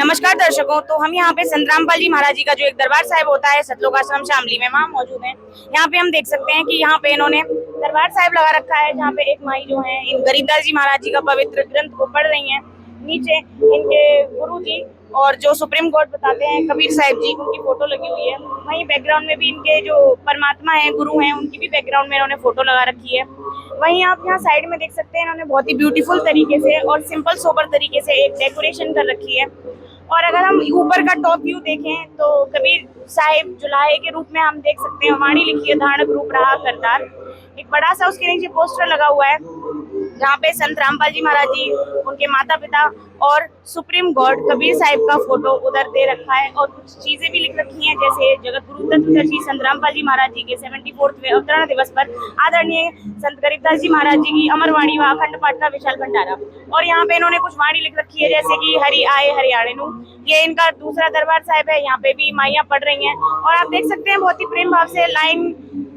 नमस्कार दर्शकों। तो हम यहाँ पे संत रामपाल जी महाराज जी का जो एक दरबार साहिब होता है सतलोक आश्रम शामली में, वहाँ मौजूद हैं। यहाँ पे हम देख सकते हैं कि यहाँ पे इन्होंने दरबार साहिब लगा रखा है, जहाँ पे एक माई जो है इन गरीबदास जी महाराज जी का पवित्र ग्रंथ को पढ़ रही हैं। नीचे इनके गुरु जी और जो सुप्रीम कोर्ट बताते हैं कबीर साहिब जी, उनकी फोटो लगी हुई है। वहीं बैकग्राउंड में भी इनके जो परमात्मा हैं, गुरु हैं, उनकी भी बैकग्राउंड में इन्होंने फोटो लगा रखी है। वहीं आप यहाँ साइड में देख सकते हैं इन्होंने बहुत ही ब्यूटीफुल तरीके से और सिंपल सोबर तरीके से एक डेकोरेशन कर रखी है। और अगर हम ऊपर का टॉप व्यू देखें तो कबीर साहिब जुलाहे के रूप में हम देख सकते हैं, वाणी लिखी है धारणक रूप रहा करतार। एक बड़ा सा उसके नीचे पोस्टर लगा हुआ है जहाँ पे संत रामपाल जी महाराज जी, उनके माता पिता और सुप्रीम गॉड कबीर साहिब का फोटो उधर दे रखा है। और कुछ चीजें भी लिख रखी हैं, जैसे जगत गुरु तत्वदर्शी संत रामपाल जी महाराज जी के 74वें अवतरण दिवस पर आदरणीय संत गरीबदास जी महाराज जी की अमर वाणी व अखंड पाठ का विशाल भंडारा। और यहाँ पे इन्होंने कुछ वाणी लिख रखी है, जैसे कि हरि आए हरियाणे नू। ये इनका दूसरा दरबार साहिब है। यहाँ पे भी माइयां पढ़ रही हैं और आप देख सकते हैं बहुत ही प्रेम भाव से लाइन,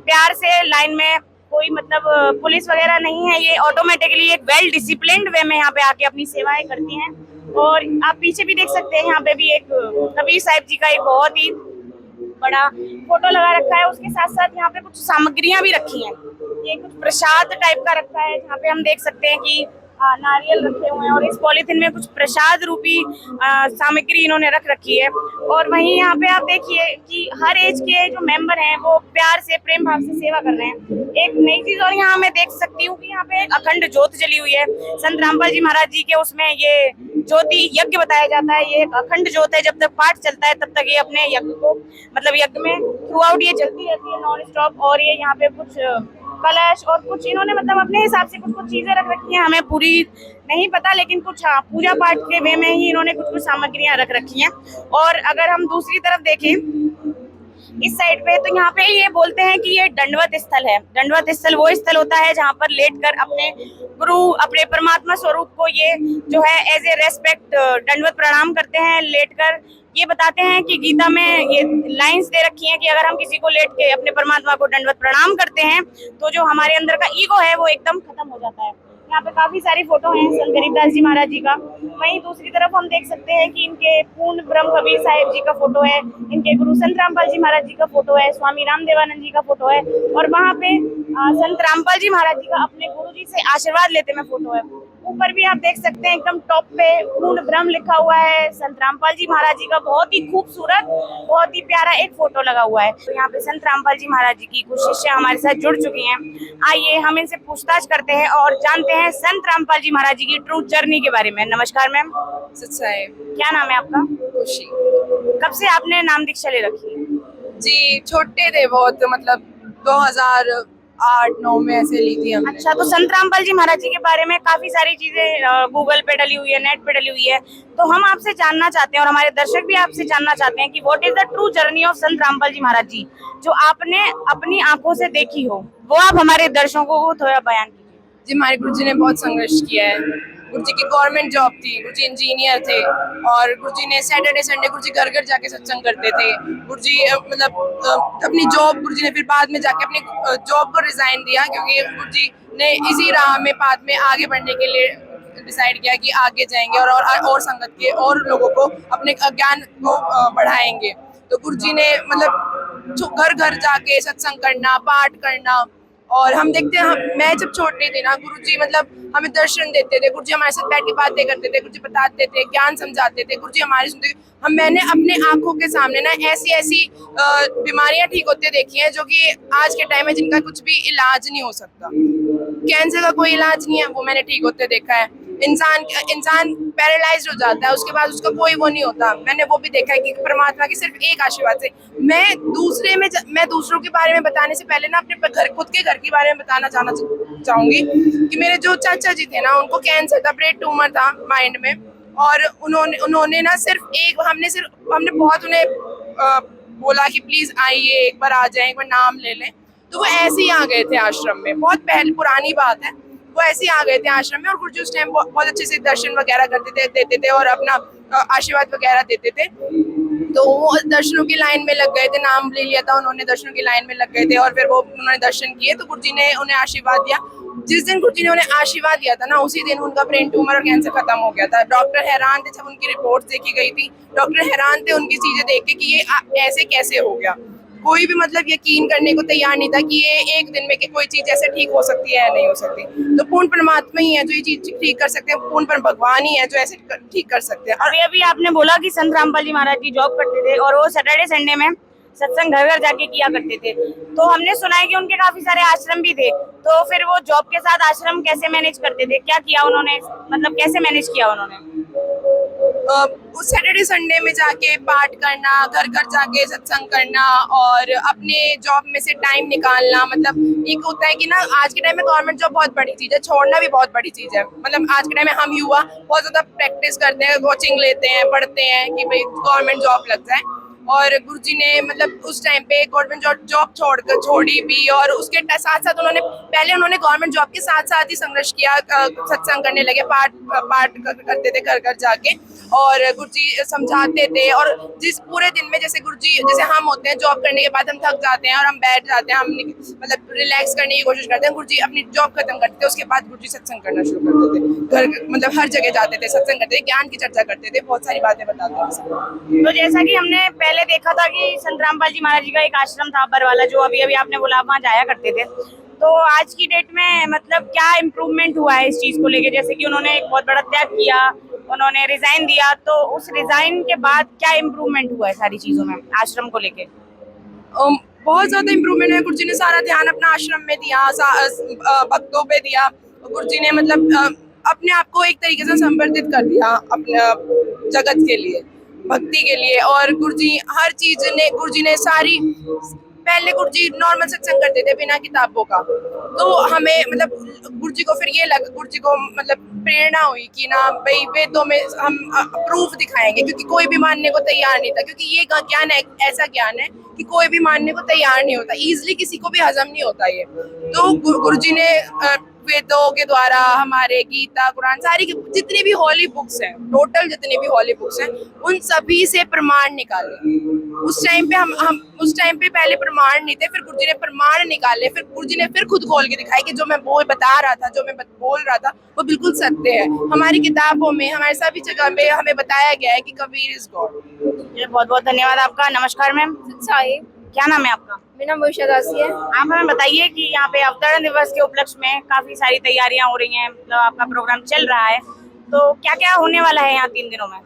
प्यार से लाइन में, कोई मतलब पुलिस वगैरह नहीं है। ये ऑटोमेटिकली एक वेल डिसिप्लिन्ड वे में यहाँ पे आके अपनी सेवाएं करती हैं। और आप पीछे भी देख सकते हैं, यहाँ पे भी एक कबीर साहिब जी का एक बहुत ही बड़ा फोटो लगा रखा है। उसके साथ साथ यहाँ पे कुछ सामग्रियां भी रखी हैं। ये कुछ प्रसाद टाइप का रखा है, जहाँ पे हम देख सकते हैं कि नारियल रखे हुए हैं और इस पॉलीथिन में कुछ प्रसाद रूपी सामग्री इन्होंने रख रखी है। और वहीं यहाँ पे आप देखिए कि हर एज के जो मेंबर हैं वो प्यार से, प्रेम भाव से सेवा कर रहे हैं। एक नई चीज और यहाँ मैं देख सकती हूँ कि यहाँ पे एक अखंड ज्योत जली हुई है संत रामपाल जी महाराज जी के। उसमें ये ज्योति यज्ञ बताया जाता है। ये एक अखंड ज्योत है, जब तक पाठ चलता है तब तक ये अपने यज्ञ को, मतलब यज्ञ में थ्रू आउट ये जलती रहती है नॉन स्टॉप। और ये यहाँ पे कुछ कलश और कुछ इन्होंने मतलब अपने हिसाब से कुछ कुछ चीजें रख रखी हैं, हमें पूरी नहीं पता, लेकिन कुछ पूजा पाठ के वे में ही इन्होंने कुछ कुछ सामग्रियां रख रखी हैं। और अगर हम दूसरी तरफ देखें इस साइड पे, तो यहाँ पे ये बोलते हैं कि ये दंडवत स्थल है। दंडवत स्थल वो स्थल होता है जहाँ पर लेटकर अपने गुरु, अपने परमात्मा स्वरूप को ये जो है एज ए रेस्पेक्ट दंडवत प्रणाम करते हैं लेटकर। ये बताते हैं कि गीता में ये लाइंस दे रखी हैं कि अगर हम किसी को लेट के अपने परमात्मा को दंडवत प्रणाम करते हैं तो जो हमारे अंदर का ईगो है वो एकदम खत्म हो जाता है। यहाँ पे काफी सारी फोटो हैं संत गरीबदास जी महाराज जी का। वहीं दूसरी तरफ हम देख सकते हैं कि इनके पूर्ण ब्रह्म कबीर साहिब जी का फोटो है, इनके गुरु संत रामपाल जी महाराज जी का फोटो है, स्वामी रामदेवानंद जी का फोटो है। और वहाँ पे संत रामपाल जी महाराज जी का अपने गुरु जी से आशीर्वाद लेते में फोटो है। ऊपर भी आप देख सकते हैं एकदम टॉप पे पूर्ण ब्रह्म लिखा हुआ है संत रामपाल जी महाराज जी का। बहुत ही खूबसूरत, बहुत ही प्यारा एक फोटो लगा हुआ है। तो यहाँ पे संत रामपाल जी महाराज जी की कुछ शिष्य हमारे साथ जुड़ चुकी हैं। आइए हम इनसे पूछताछ करते हैं और जानते हैं संत रामपाल जी महाराज जी की ट्रू जर्नी के बारे में। नमस्कार मैम। सच्चाई। क्या नाम है आपका? खुशी। कब से आपने नाम दीक्षा ले रखी है? जी छोटे थे बहुत, मतलब 2008-9 में ऐसे ली थी हमने। अच्छा, तो संत रामपाल जी महाराज जी के बारे में काफी सारी चीजें गूगल पे डली हुई है, नेट पे डली हुई है। तो हम आपसे जानना चाहते हैं और हमारे दर्शक भी आपसे जानना चाहते हैं कि what is the true journey of संत रामपाल जी महाराज जी, जो आपने अपनी आंखों से देखी हो, वो आप हमारे दर्शकों को थोड़ा बयान कीजिए। जी हमारे गुरुजी ने बहुत संघर्ष किया है। गुरुजी की गवर्नमेंट जॉब थी, गुरुजी इंजीनियर थे और गुरुजी ने सैटरडे संडे गुरुजी घर घर जाके सत्संग करते थे। गुरुजी मतलब अपनी जॉब, गुरुजी ने फिर बाद में जाके अपनी जॉब को रिजाइन दिया, क्योंकि गुरुजी ने इसी राह में बाद में आगे बढ़ने के लिए डिसाइड किया कि आगे जाएंगे और संगत के और लोगों को अपने ज्ञान को बढ़ाएंगे। तो गुरुजी ने मतलब घर घर जाके सत्संग करना, पाठ करना। और हम देखते हैं, मैं जब छोटी थी ना, गुरुजी मतलब हमें दर्शन देते थे, गुरुजी हमारे साथ बैठ के बातें करते थे, गुरुजी बताते थे, ज्ञान समझाते थे, गुरुजी हमारी सुनते थे। मैंने अपने आंखों के सामने ना ऐसी ऐसी बीमारियां ठीक होते देखी हैं जो कि आज के टाइम में जिनका कुछ भी इलाज नहीं हो सकता। कैंसर का कोई इलाज नहीं है, वो मैंने ठीक होते देखा है। इंसान पैरालाइज्ड हो जाता है, उसके बाद उसका कोई वो नहीं होता। मैंने वो भी देखा है कि परमात्मा की सिर्फ एक आशीर्वाद से मैं दूसरों के बारे में बताने से पहले ना अपने खुद के घर के बारे में बताना चाहूंगी कि मेरे जो चाचा जी थे ना, उनको कैंसर था, ब्रेन ट्यूमर था माइंड में। और उन्होंने ना हमने बहुत उन्हें बोला कि प्लीज आइए, एक बार आ जाए, एक बार नाम ले लें। तो वो ऐसे ही आ गए थे आश्रम में। बहुत पहले पुरानी बात है, वो ऐसे ही आ गए थे आश्रम में। और गुरुजी उस टाइम बहुत अच्छे से दर्शन वगैरह देते थे और अपना आशीर्वाद वगैरह देते थे। तो वो दर्शनों की लाइन में लग गए थे, नाम ले लिया था उन्होंने, दर्शनों की लाइन में लग गए थे और फिर वो उन्होंने दर्शन किए तो गुरुजी ने उन्हें आशीर्वाद दिया। जिस दिन गुरुजी ने उन्हें आशीर्वाद दिया था ना, उसी दिन उनका ब्रेन ट्यूमर और कैंसर खत्म हो गया था। डॉक्टर हैरान थे जब उनकी रिपोर्ट देखी गई थी, डॉक्टर हैरान थे उनकी चीजें देख के कि ये ऐसे कैसे हो गया। कोई भी मतलब यकीन करने को तैयार नहीं था कि ये एक दिन में कि कोई चीज ऐसे ठीक हो सकती है या नहीं हो सकती। तो पूर्ण परमात्मा ही है जो ये चीज ठीक कर सकते हैं, पूर्ण पर भगवान ही है जो ऐसे ठीक कर सकते हैं। अभी अभी आपने बोला कि संत रामपाल जी महाराज जी जॉब करते थे और वो सैटरडे संडे में सत्संग घर घर जाके किया करते थे। तो हमने सुना है कि उनके काफी सारे आश्रम भी थे, तो फिर वो जॉब के साथ आश्रम कैसे मैनेज करते थे, क्या किया उन्होंने, मतलब कैसे मैनेज किया उन्होंने? उस सैटरडे संडे में जाके पाठ करना, घर घर जाके सत्संग करना और अपने जॉब में से टाइम निकालना। मतलब एक होता है कि ना आज के टाइम में गवर्नमेंट जॉब बहुत बड़ी चीज है, छोड़ना भी बहुत बड़ी चीज है। मतलब आज के टाइम में हम युवा बहुत ज्यादा प्रैक्टिस करते हैं, कोचिंग लेते हैं, पढ़ते हैं कि भाई गवर्नमेंट जॉब लग जाए। और गुरुजी ने मतलब उस टाइम पे गवर्नमेंट जॉब छोड़ी भी, और उसके साथ साथ उन्होंने गवर्नमेंट जॉब के साथ साथ ही संघर्ष किया, सत्संग करने लगे, पाठ करते थे घर घर जाके, और गुरुजी समझाते थे। और जिस पूरे दिन में जैसे गुरुजी, जैसे हम होते हैं जॉब करने के बाद हम थक जाते हैं और हम बैठ जाते हैं, हम मतलब रिलैक्स करने की कोशिश करते हैं, गुरुजी अपनी जॉब खत्म करते थे, उसके बाद गुरुजी सत्संग करना शुरू करते थे। घर मतलब हर जगह जाते थे, सत्संग करते थे, ज्ञान की चर्चा करते थे, बहुत सारी बातें बताते थे। तो जैसा कि हमने पहले देखा था कि संत रामपाल जी महाराज जी का एक आश्रम था बरवाला, जो अभी अभी आपने बोला आप वहाँ जाया करते थे, तो आज की डेट में मतलब क्या इम्प्रूवमेंट हुआ है इस चीज को लेके? जैसे कि उन्होंने एक बहुत बड़ा त्याग किया, उन्होंने रिजाइन दिया, तो उस रिजाइन के बाद क्या इम्प्रूवमेंट हुआ है सारी चीजों में आश्रम को लेके? बहुत ज्यादा इम्प्रूवमेंट है। गुरुजी ने सारा ध्यान अपना आश्रम में दिया, भक्तों पे दिया। गुरुजी ने मतलब अपने आप को एक तरीके से समर्पित कर दिया अपने जगत के लिए, भक्ति के लिए। और गुरुजी ने सारी, पहले गुरुजी नॉर्मल सत्संग करते थे बिना किताबों का, तो हमें मतलब गुरुजी को फिर ये लगा, गुरुजी को मतलब प्रेरणा हुई कि ना भाई वेदों में हम प्रूफ दिखाएंगे, क्योंकि कोई भी मानने को तैयार नहीं था। क्योंकि ये ज्ञान है, ऐसा ज्ञान है कि कोई भी मानने को तैयार नहीं होता, इजिली किसी को भी हजम नहीं होता ये। तो गुरुजी ने वेदों के द्वारा हमारे गीता, कुरान, सारी जितनी भी हॉली बुक्स हैं, टोटल जितनी भी हॉली बुक्स हैं, उन सभी से प्रमाण निकाले। उस टाइम पे पहले प्रमाण नहीं थे, फिर गुरुजी ने प्रमाण निकाले, फिर गुरुजी ने फिर खुद खोल के दिखाया कि जो मैं बता रहा था, जो मैं बोल रहा था, वो बिल्कुल सत्य है। हमारी किताबों में, हमारे सभी जगह पे हमें बताया गया है कि कबीर इज गॉड। बहुत बहुत धन्यवाद आपका। नमस्कार मैम, साहिब, क्या नाम है आपका? मेरा नाम मोहिशा दासी है। आप हमें बताइए कि यहाँ पे अवतरण दिवस के उपलक्ष्य में काफी सारी तैयारियां हो रही हैं, मतलब आपका प्रोग्राम चल रहा है, तो क्या क्या होने वाला है यहाँ 3 दिनों में?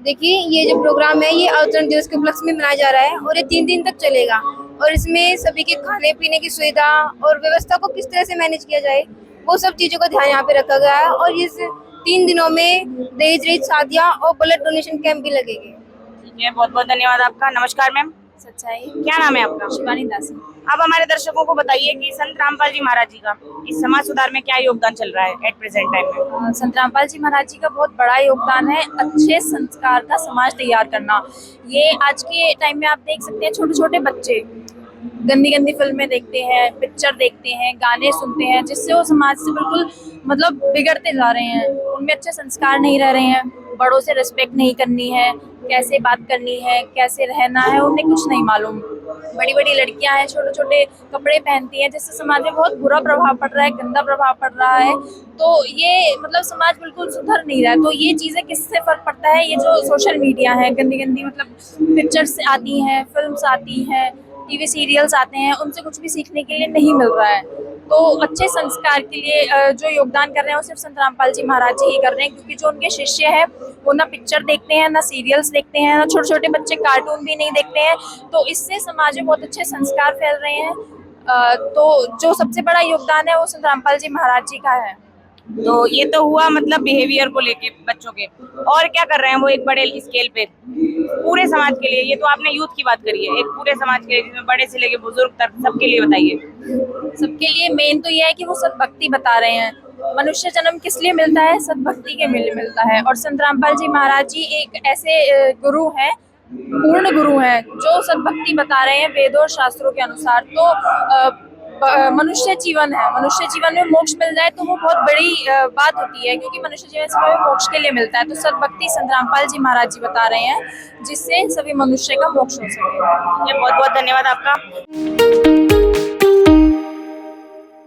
देखिए, ये जो प्रोग्राम है ये अवतरण दिवस के उपलक्ष्य में मनाया जा रहा है और ये 3 दिन तक चलेगा। और इसमें सभी के खाने पीने की सुविधा और व्यवस्था को किस तरह से मैनेज किया जाए, वो सब चीज़ों का ध्यान यहाँ पे रखा गया है। और इस 3 दिनों में दहेज रहित शादियाँ और ब्लड डोनेशन कैंप भी लगेंगे। ठीक है, बहुत बहुत धन्यवाद आपका। नमस्कार मैम, सच्चाई, क्या नाम है आपका? शिवानी दासी। अब हमारे दर्शकों को बताइए कि संत रामपाल जी महाराज जी का इस समाज सुधार में क्या योगदान चल रहा है एट प्रेजेंट टाइम में? संत रामपाल जी महाराज जी का बहुत बड़ा योगदान है अच्छे संस्कार का समाज तैयार करना। ये आज के टाइम में आप देख सकते हैं, छोटे छोटे बच्चे गंदी गंदी फिल्में देखते हैं, पिक्चर देखते हैं, गाने सुनते हैं, जिससे वो समाज से बिल्कुल मतलब बिगड़ते जा रहे हैं। उनमें अच्छे संस्कार नहीं रह रहे हैं, बड़ों से रिस्पेक्ट नहीं करनी है, कैसे बात करनी है, कैसे रहना है, उन्हें कुछ नहीं मालूम। बड़ी बड़ी लड़कियां हैं, छोटे छोटे कपड़े पहनती हैं, जिससे समाज में बहुत बुरा प्रभाव पड़ रहा है, गंदा प्रभाव पड़ रहा है। तो ये मतलब समाज बिल्कुल सुधर नहीं रहा है। तो ये चीज़ें किससे फर्क पड़ता है? ये जो सोशल मीडिया है, गंदी गंदी मतलब पिक्चर्स आती हैं, फिल्म्स आती हैं, टीवी सीरियल्स आते हैं, उनसे कुछ भी सीखने के लिए नहीं मिल रहा है। तो अच्छे संस्कार के लिए जो योगदान कर रहे हैं वो सिर्फ संत रामपाल जी महाराज जी ही कर रहे हैं, क्योंकि जो उनके शिष्य हैं वो ना पिक्चर देखते हैं, ना सीरियल्स देखते हैं, ना छोटे छोटे बच्चे कार्टून भी नहीं देखते हैं। तो इससे समाज में बहुत अच्छे संस्कार फैल रहे हैं। तो जो सबसे बड़ा योगदान है वो संत रामपाल जी महाराज जी का है। तो ये तो हुआ मतलब बिहेवियर को लेके बच्चों के, और क्या कर रहे हैं वो एक बड़े स्केल पे पूरे समाज के लिए? ये तो आपने यूथ की बात करी है, एक पूरे समाज के लिए जिसमें बड़े से लेके बुजुर्ग तक सबके लिए बताइए। सबके लिए मेन तो यह है कि वो सद्भक्ति बता रहे हैं। मनुष्य जन्म किस लिए मिलता है? सद्भक्ति के लिए मिलता है। और संत रामपाल जी महाराज जी एक ऐसे गुरु हैं, पूर्ण गुरु हैं, जो सद्भक्ति बता रहे हैं वेदों और शास्त्रों के अनुसार। तो मनुष्य जीवन है, मनुष्य जीवन में मोक्ष मिल जाए तो वो बहुत बड़ी बात होती है, क्योंकि मनुष्य जीवन से मोक्ष के लिए मिलता है। तो सद्भक्ति संत रामपाल जी महाराज जी बता रहे हैं, जिससे सभी मनुष्य का मोक्ष हो सके। बहुत बहुत धन्यवाद आपका।